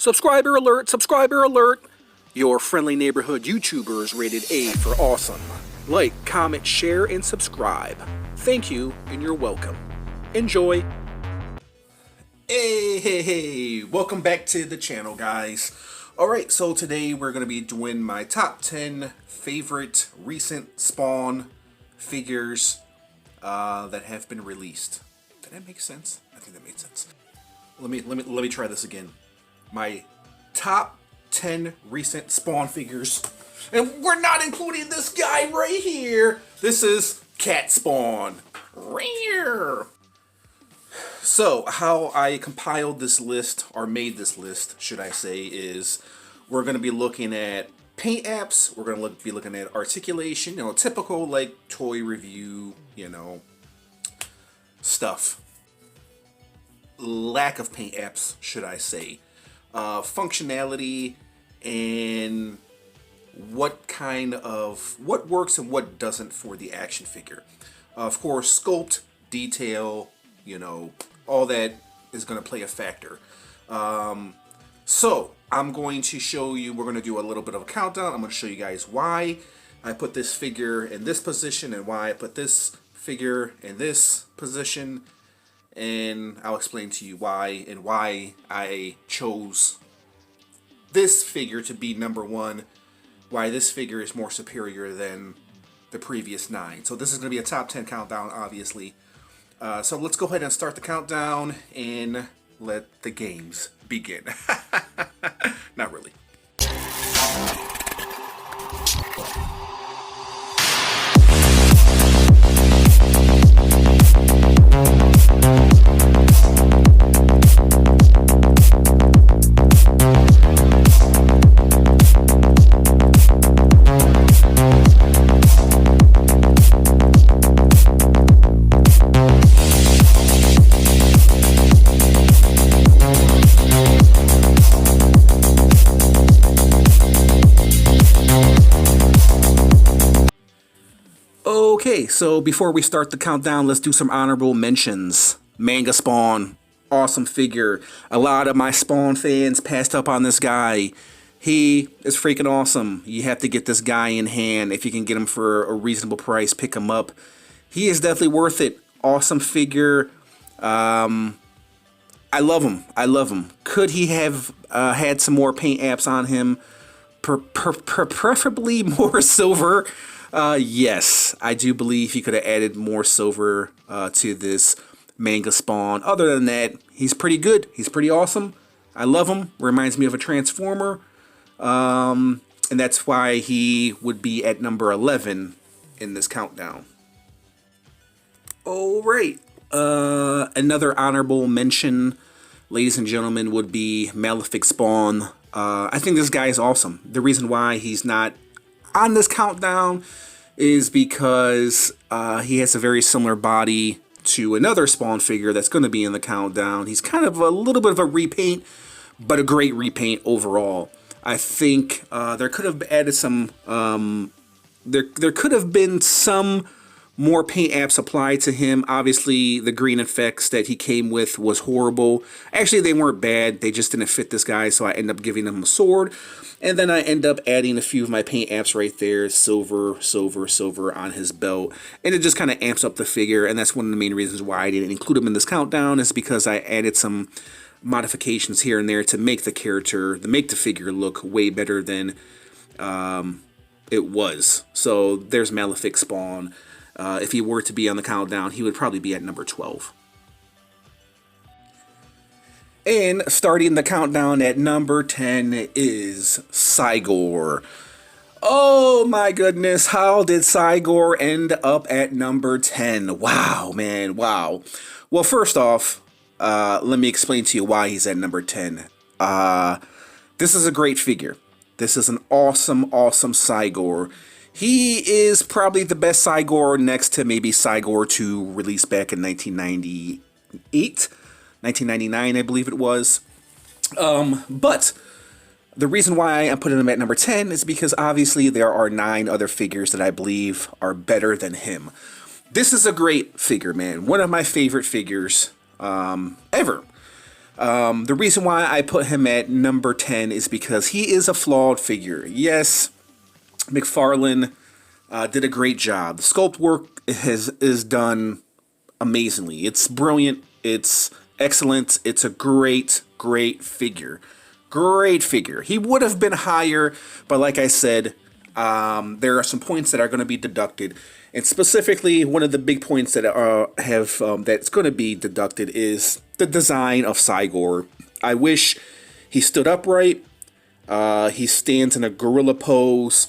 Subscriber alert, subscriber alert! Your friendly neighborhood YouTuber is rated A for awesome. Like, comment, share, and subscribe. Thank you, and you're welcome. Enjoy! Hey, welcome back to the channel, guys. Alright, so today we're going to be doing my top 10 favorite recent Spawn figures that have been released. Did that make sense? I think that made sense. Let me try this again. My top 10 recent Spawn figures, and we're not including this guy right here. This is Cat Spawn. Rare. So how I compiled this list, or made this list, should I say, is we're going to be looking at paint apps. We're going to be looking at articulation, typical like toy review, stuff. Lack of paint apps, should I say. Functionality and what works and what doesn't for the action figure. Of course, sculpt, detail, all that is going to play a factor. So I'm going to show you, we're going to do a little bit of a countdown. I'm going to show you guys why I put this figure in this position and why I put this figure in this position. And I'll explain to you why and why I chose this figure to be number one, why this figure is more superior than the previous 9. So this is going to be a top 10 countdown, obviously. So let's go ahead and start the countdown and let the games begin. Not really. Okay, so before we start the countdown, let's do some honorable mentions. Manga Spawn, awesome figure. A lot of my Spawn fans passed up on this guy. He is freaking awesome. You have to get this guy in hand. If you can get him for a reasonable price, pick him up. He is definitely worth it. Awesome figure. I love him. I love him. Could he have had some more paint apps on him? Preferably more silver. Yes, I do believe he could have added more silver to this Manga Spawn. Other than that, he's pretty good. He's pretty awesome. I love him. Reminds me of a Transformer. And that's why he would be at number 11 in this countdown. Alright. Another honorable mention, ladies and gentlemen, would be Malefic Spawn. I think this guy is awesome. The reason why he's not on this countdown is because he has a very similar body to another Spawn figure that's going to be in the countdown. He's kind of a little bit of a repaint, but a great repaint overall. I think there could have added some, there could have been some more paint apps applied to him. Obviously, the green effects that he came with was horrible. Actually, they weren't bad. They just didn't fit this guy, so I ended up giving him a sword. And then I end up adding a few of my paint apps right there. Silver, silver, silver on his belt. And it just kind of amps up the figure. And that's one of the main reasons why I didn't include him in this countdown, is because I added some modifications here and there to make the character, to make the figure look way better than it was. So there's Malefic Spawn. If he were to be on the countdown, he would probably be at number 12. And starting the countdown at number 10 is Cygor. Oh my goodness, how did Cygor end up at number 10? Wow, man, wow. Well, first off, let me explain to you why he's at number 10. This is a great figure. This is an awesome, awesome Cygor. He is probably the best Cygor next to maybe Cygor 2, released back in 1998, 1999, I believe it was. But the reason why I'm putting him at number 10 is because obviously there are 9 other figures that I believe are better than him. This is a great figure, man. One of my favorite figures ever. The reason why I put him at number 10 is because he is a flawed figure. Yes, McFarlane did a great job. The sculpt work is done amazingly. It's brilliant. It's excellent. It's a great figure. Great figure. He would have been higher, but like I said, there are some points that are going to be deducted, and specifically one of the big points that that's going to be deducted is the design of Cygor. I wish he stood upright. He stands in a gorilla pose.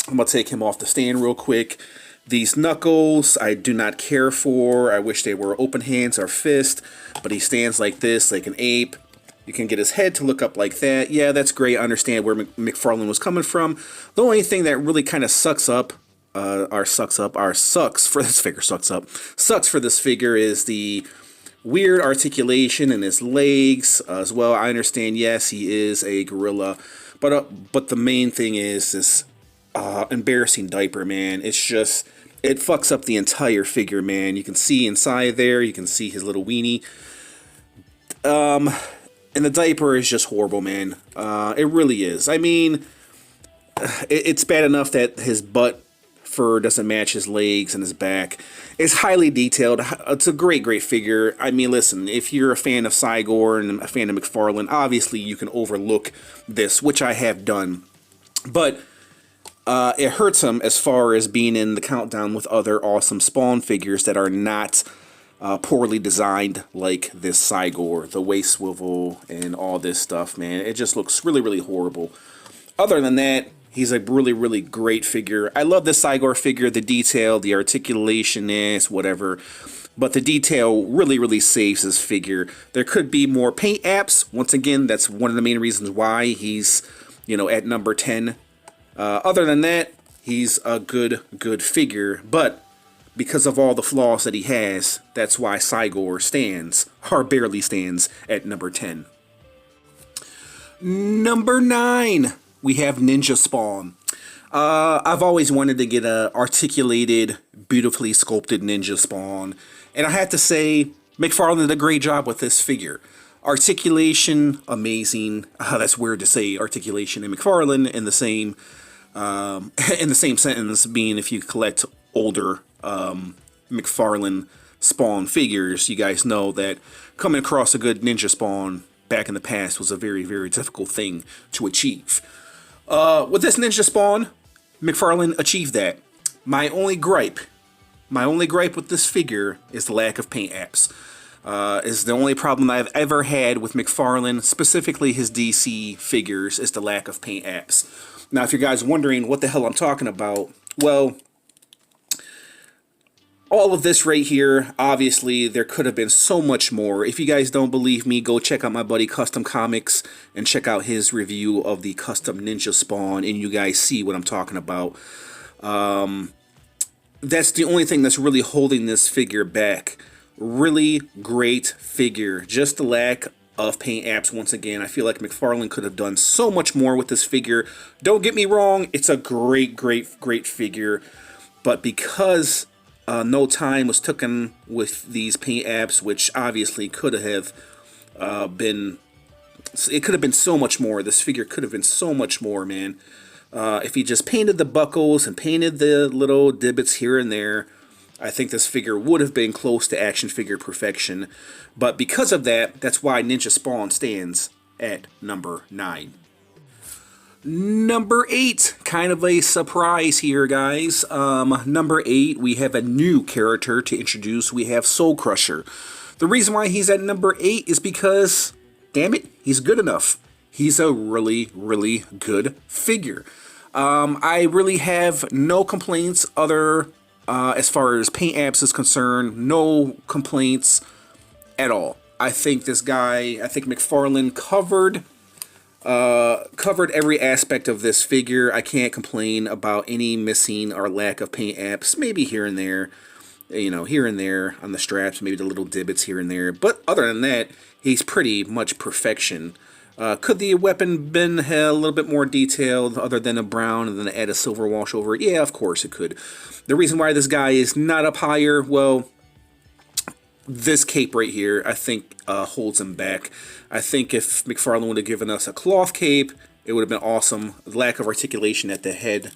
I'm going to take him off the stand real quick. These knuckles, I do not care for. I wish they were open hands or fist, but he stands like this, like an ape. You can get his head to look up like that. Yeah, that's great. I understand where McFarlane was coming from. The only thing that really kind of sucks for this figure is the weird articulation in his legs as well. I understand, yes, he is a gorilla, but the main thing is this embarrassing diaper, man. It's just, it fucks up the entire figure, man. You can see inside there, you can see his little weenie. And the diaper is just horrible, man. It really is. I mean, it's bad enough that his butt fur doesn't match his legs and his back. It's highly detailed. It's a great figure. I mean, listen, if you're a fan of Cygor and a fan of McFarlane, obviously you can overlook this, which I have done. But it hurts him as far as being in the countdown with other awesome Spawn figures that are not poorly designed like this Cygor, the waist swivel and all this stuff, man. It just looks really horrible. Other than that, he's a really great figure. I love this Cygor figure, the detail, the articulation is whatever, but the detail really saves this figure. There could be more paint apps. Once again, that's one of the main reasons why he's, at number 10. Other than that, he's a good figure, but because of all the flaws that he has, that's why Cygor stands, or barely stands, at number 10. Number 9, we have Ninja Spawn. I've always wanted to get a articulated, beautifully sculpted Ninja Spawn, and I have to say, McFarlane did a great job with this figure. Articulation, amazing. That's weird to say articulation and McFarlane in the same sentence, being if you collect older McFarlane Spawn figures, you guys know that coming across a good Ninja Spawn back in the past was a very difficult thing to achieve. With this Ninja Spawn, McFarlane achieved that. My only gripe with this figure is the lack of paint apps. Is the only problem I've ever had with McFarlane, specifically his DC figures, is the lack of paint apps. Now, if you guys are wondering what the hell I'm talking about, well, all of this right here, obviously, there could have been so much more. If you guys don't believe me, go check out my buddy Custom Comics and check out his review of the Custom Ninja Spawn, and you guys see what I'm talking about. That's the only thing that's really holding this figure back. Really great figure. Just the lack of paint apps once again. I feel like McFarlane could have done so much more with this figure. Don't get me wrong, it's a great figure, but because no time was taken with these paint apps, which obviously could have been, it could have been so much more. This figure could have been so much more, man. If he just painted the buckles and painted the little divots here and there, I think this figure would have been close to action figure perfection. But because of that, that's why Ninja Spawn stands at number 9. Number 8, kind of a surprise here, guys. Number 8, we have a new character to introduce. We have Soul Crusher. The reason why he's at number 8 is because, damn it, he's good enough. He's a really good figure. I really have no complaints as far as paint apps is concerned. No complaints at all. I think McFarlane covered every aspect of this figure. I can't complain about any missing or lack of paint apps. Maybe here and there, here and there on the straps, maybe the little divots here and there. But other than that, he's pretty much perfection. Could the weapon been a little bit more detailed other than a brown and then add a silver wash over it? Yeah, of course it could. The reason why this guy is not up higher, well, this cape right here, I think, holds him back. I think if McFarlane would have given us a cloth cape, it would have been awesome. The lack of articulation at the head.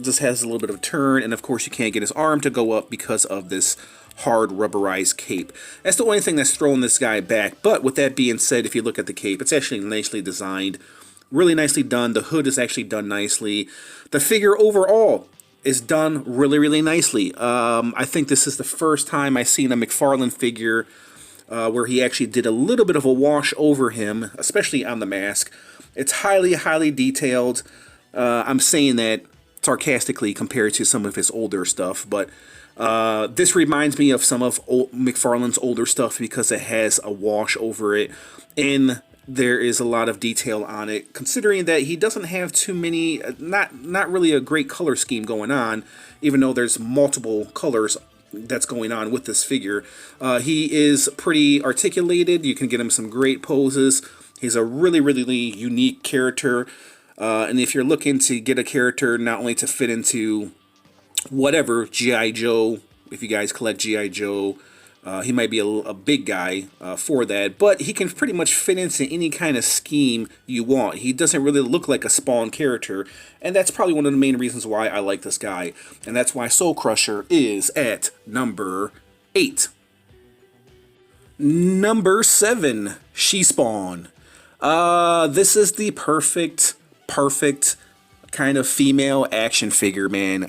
Just has a little bit of a turn, and of course you can't get his arm to go up because of this hard rubberized cape. That's the only thing that's throwing this guy back. But with that being said, if you look at the cape, it's actually nicely designed, really nicely done. The hood is actually done nicely. The figure overall is done really, really nicely. I think this is the first time I've seen a McFarlane figure where he actually did a little bit of a wash over him, especially on the mask. It's highly, highly detailed. I'm saying that sarcastically compared to some of his older stuff, but this reminds me of some of McFarlane's older stuff because it has a wash over it, and there is a lot of detail on it, considering that he doesn't have too many, not really a great color scheme going on, even though there's multiple colors that's going on with this figure. He is pretty articulated. You can get him some great poses. He's a really, really unique character. And if you're looking to get a character not only to fit into whatever, G.I. Joe, if you guys collect G.I. Joe, he might be a big guy for that, but he can pretty much fit into any kind of scheme you want. He doesn't really look like a Spawn character, and that's probably one of the main reasons why I like this guy, and that's why Soul Crusher is at number 8. Number 7, She-Spawn. This is the perfect kind of female action figure, man.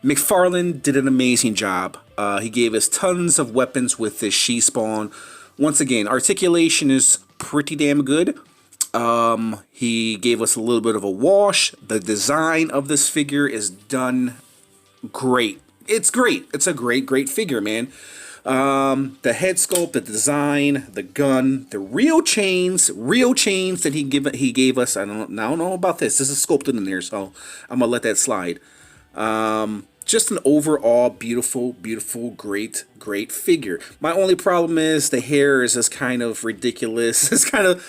McFarlane did an amazing job. He gave us tons of weapons with this She-Spawn. Once again, articulation is pretty damn good. He gave us a little bit of a wash. The design of this figure is done great. It's great. It's a great figure, man. The head sculpt, the design, the gun, the real chains that he gave us. I don't know about this. This is sculpted in there, so I'm gonna let that slide. Just an overall beautiful, great figure. My only problem is the hair is just kind of ridiculous. It's kind of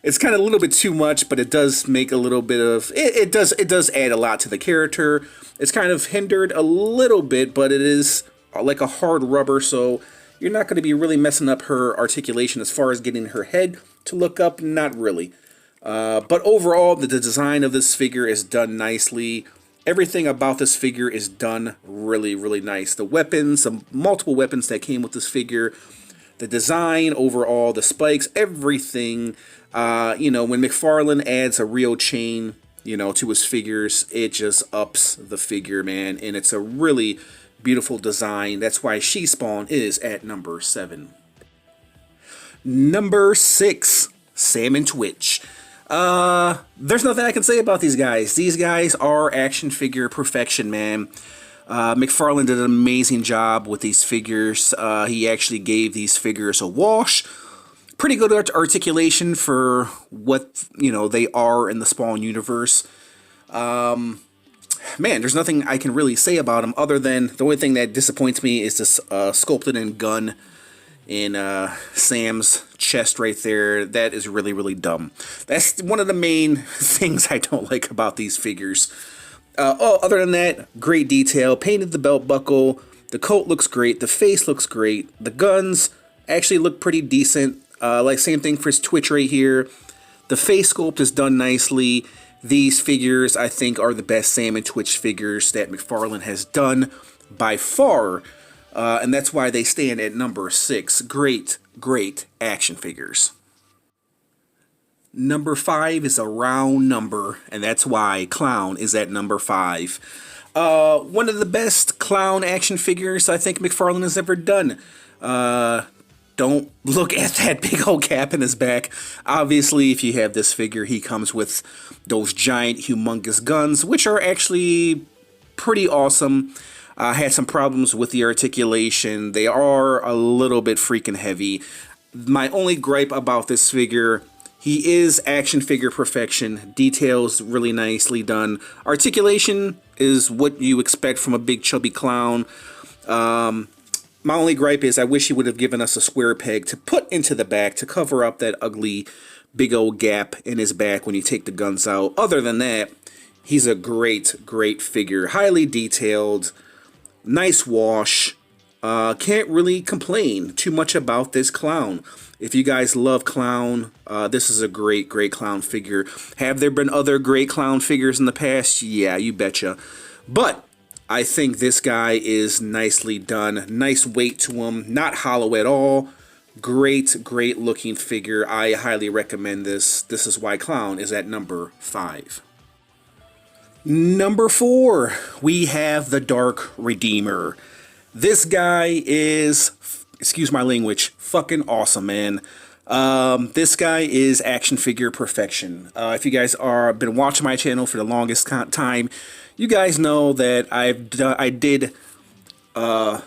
a little bit too much, but it does make a little bit of it does add a lot to the character. It's kind of hindered a little bit, but it is like a hard rubber, so you're not going to be really messing up her articulation as far as getting her head to look up. Not really. But overall, the design of this figure is done nicely. Everything about this figure is done really nice. The weapons, the multiple weapons that came with this figure, the design overall, the spikes, everything. You know, when McFarlane adds a real chain, you know, to his figures, it just ups the figure, man. And it's a really beautiful design. That's why She-Spawn is at number 7. Number 6, Sam and Twitch. There's nothing I can say about these guys. These guys are action figure perfection, man. McFarlane did an amazing job with these figures. He actually gave these figures a wash. Pretty good articulation for what, you know, they are in the Spawn universe. Man, there's nothing I can really say about them other than the only thing that disappoints me is this sculpted in gun in Sam's chest right there. That is really dumb. That's one of the main things I don't like about these figures. Other than that, great detail. Painted the belt buckle. The coat looks great. The face looks great. The guns actually look pretty decent. Like same thing for his Twitch right here. The face sculpt is done nicely. These figures, I think, are the best Sam and Twitch figures that McFarlane has done by far. And that's why they stand at number 6. Great action figures. Number 5 is a round number, and that's why Clown is at number 5. One of the best clown action figures I think McFarlane has ever done. Don't look at that big old cap in his back. Obviously, if you have this figure, he comes with those giant, humongous guns, which are actually pretty awesome. I had some problems with the articulation. They are a little bit freaking heavy. My only gripe about this figure, he is action figure perfection. Details really nicely done. Articulation is what you expect from a big chubby clown. My only gripe is I wish he would have given us a square peg to put into the back to cover up that ugly big old gap in his back when you take the guns out. Other than that, he's a great figure. Highly detailed, nice wash, Can't really complain too much about this clown. If you guys love clown, this is a great, great clown figure. Have there been other great clown figures in the past? Yeah, you betcha. But I think this guy is nicely done. Nice weight to him. Not hollow at all. Great, great looking figure. I highly recommend this. This is why clown is at number 5. Number 4, we have the Dark Redeemer. This guy is, excuse my language, fucking awesome, man. This guy is action figure perfection. If you guys are been watching my channel for the longest time, you guys know that I did 4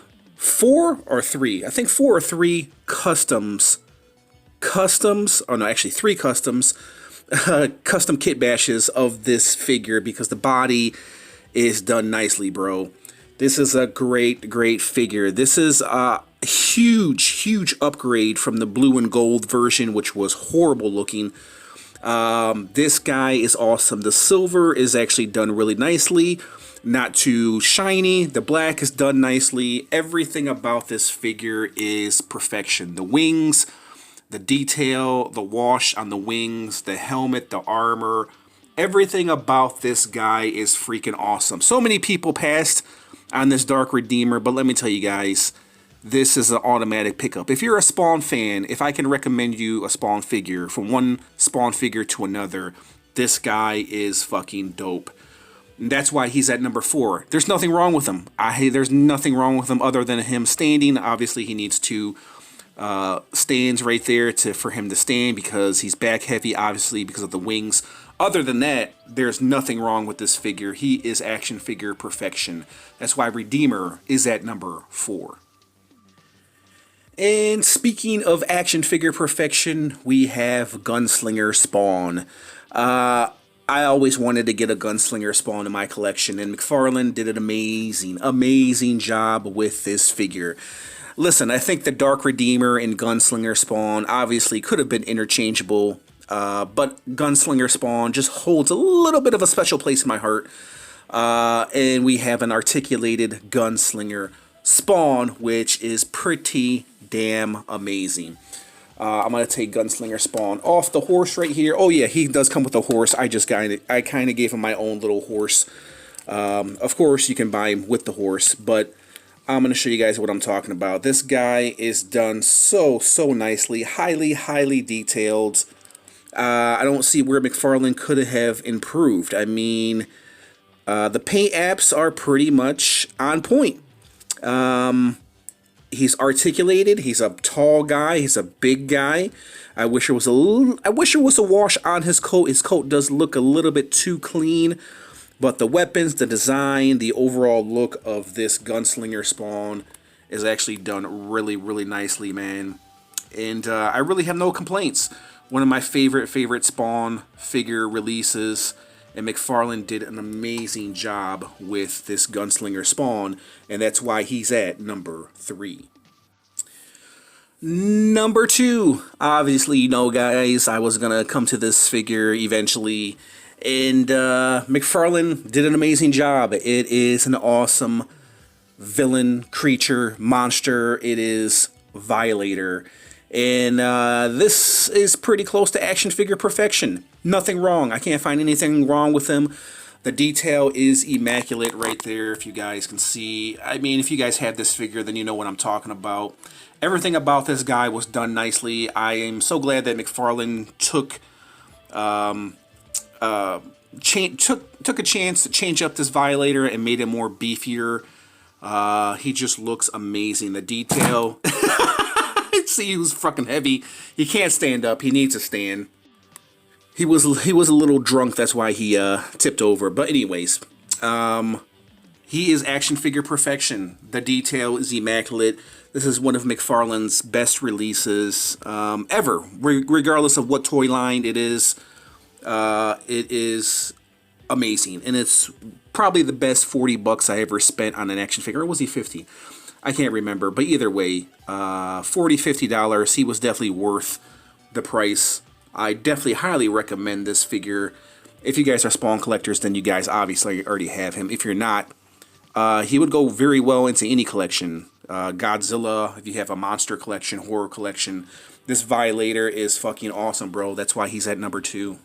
or 3. I think 4 or 3 customs. Oh no, actually 3 customs. Custom kit bashes of this figure because the body is done nicely, bro. This is a great, great figure. This is a huge, huge upgrade from the blue and gold version, which was horrible looking. This guy is awesome. The silver is actually done really nicely. Not too shiny. The black is done nicely. Everything about this figure is perfection. The wings, the detail, the wash on the wings, the helmet, the armor. Everything about this guy is freaking awesome. So many people passed on this Dark Redeemer, but let me tell you guys, this is an automatic pickup. If you're a Spawn fan, if I can recommend you a Spawn figure, from one Spawn figure to another, this guy is fucking dope. And that's why he's at number 4. There's nothing wrong with him. There's nothing wrong with him other than him standing. Obviously, he needs 2 stands right there for him to stand because he's back heavy, obviously, because of the wings. Other than that, there's nothing wrong with this figure. He is action figure perfection. That's why Redeemer is at number 4. And speaking of action figure perfection, we have Gunslinger Spawn. I always wanted to get a Gunslinger Spawn in my collection, and McFarlane did an amazing, amazing job with this figure. Listen, I think the Dark Redeemer and Gunslinger Spawn obviously could have been interchangeable. But Gunslinger Spawn just holds a little bit of a special place in my heart. And we have an articulated Gunslinger Spawn, which is pretty damn amazing. I'm going to take Gunslinger Spawn off the horse right here. Oh yeah, he does come with a horse. I kind of gave him my own little horse. Of course, you can buy him with the horse, but I'm going to show you guys what I'm talking about. This guy is done so, so nicely. Highly, highly detailed. I don't see where McFarlane could have improved. I mean, the paint apps are pretty much on point. He's articulated. He's a tall guy. He's a big guy. I wish there was a wash on his coat. His coat does look a little bit too clean, but the weapons, the design, the overall look of this Gunslinger Spawn is actually done really, really nicely, man. And I really have no complaints. One of my favorite Spawn figure releases, and McFarlane did an amazing job with this Gunslinger Spawn, and that's why he's at number 3. Number 2, obviously, you know, guys, I was gonna come to this figure eventually, and McFarlane did an amazing job. It is an awesome villain, creature, monster. It is Violator. And this is pretty close to action figure perfection. Nothing wrong. I can't find anything wrong with him. The detail is immaculate right there, if you guys can see. I mean, if you guys have this figure, then you know what I'm talking about. Everything about this guy was done nicely. I am so glad that McFarlane took a chance to change up this Violator and made it more beefier. He just looks amazing. The detail... See, he was fucking heavy. He can't stand up. He needs to stand. He was a little drunk. That's why he tipped over. But anyways, he is action figure perfection. The detail is immaculate. This is one of McFarlane's best releases ever, regardless of what toy line it is. It is amazing, and it's probably the best $40 I ever spent on an action figure. Or was he 50? I can't remember, but either way, $40, $50, he was definitely worth the price. I definitely highly recommend this figure. If you guys are Spawn collectors, then you guys obviously already have him. If you're not, he would go very well into any collection. Godzilla, if you have a monster collection, horror collection, this Violator is fucking awesome, bro. That's why he's at number 2.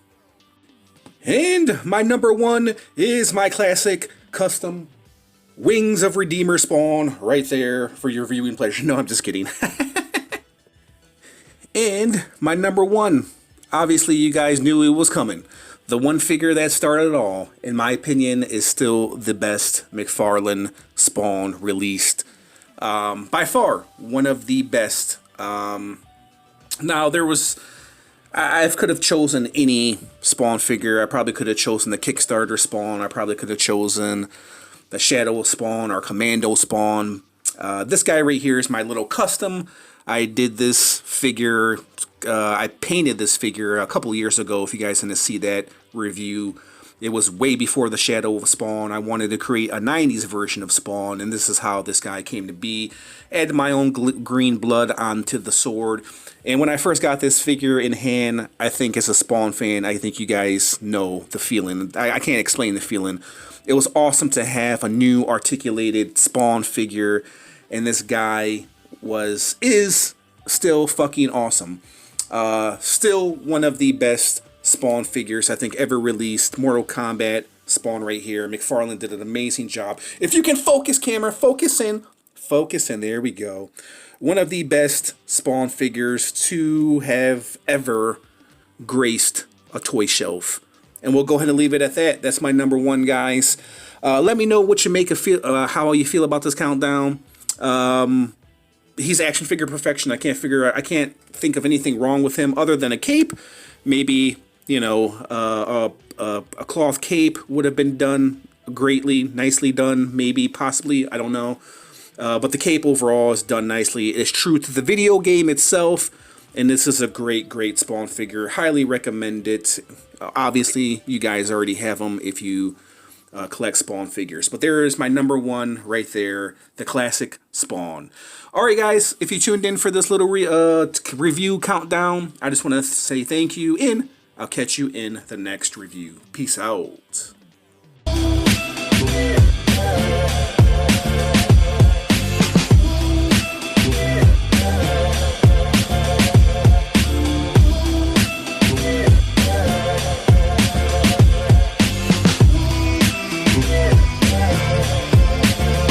And my number 1 is my classic custom Wings of Redeemer Spawn right there for your viewing pleasure. No, I'm just kidding. And my number 1, obviously you guys knew it was coming. The one figure that started it all, in my opinion, is still the best McFarlane Spawn released. By far, one of the best. Now, I could have chosen any Spawn figure. I probably could have chosen the Kickstarter Spawn. I probably could have chosen the Shadow Spawn or Commando Spawn. This guy right here is my little custom. I did this figure, I painted this figure a couple years ago, if you guys want to see that review. It was way before the Shadow of Spawn. I wanted to create a 90s version of Spawn, and this is how this guy came to be. Add my own green blood onto the sword. And when I first got this figure in hand, I think as a Spawn fan, I think you guys know the feeling. I can't explain the feeling. It was awesome to have a new articulated Spawn figure, and this guy is still fucking awesome. Still one of the best Spawn figures I think ever released. Mortal Kombat Spawn right here. McFarlane did an amazing job. If you can focus, camera, focus in, there we go. One of the best Spawn figures to have ever graced a toy shelf. And we'll go ahead and leave it at that. That's my number 1, guys. Let me know what you make of how you feel about this countdown. He's action figure perfection. I can't think of anything wrong with him other than a cape. Maybe, you know, a cloth cape would have been done greatly, nicely done, maybe, possibly, I don't know. But the cape overall is done nicely. It's true to the video game itself, and this is a great, great Spawn figure. Highly recommend it. Obviously, you guys already have them if you collect Spawn figures. But there is my number 1 right there, the classic Spawn. Alright guys, if you tuned in for this little review countdown, I just want to say thank you, and I'll catch you in the next review. Peace out.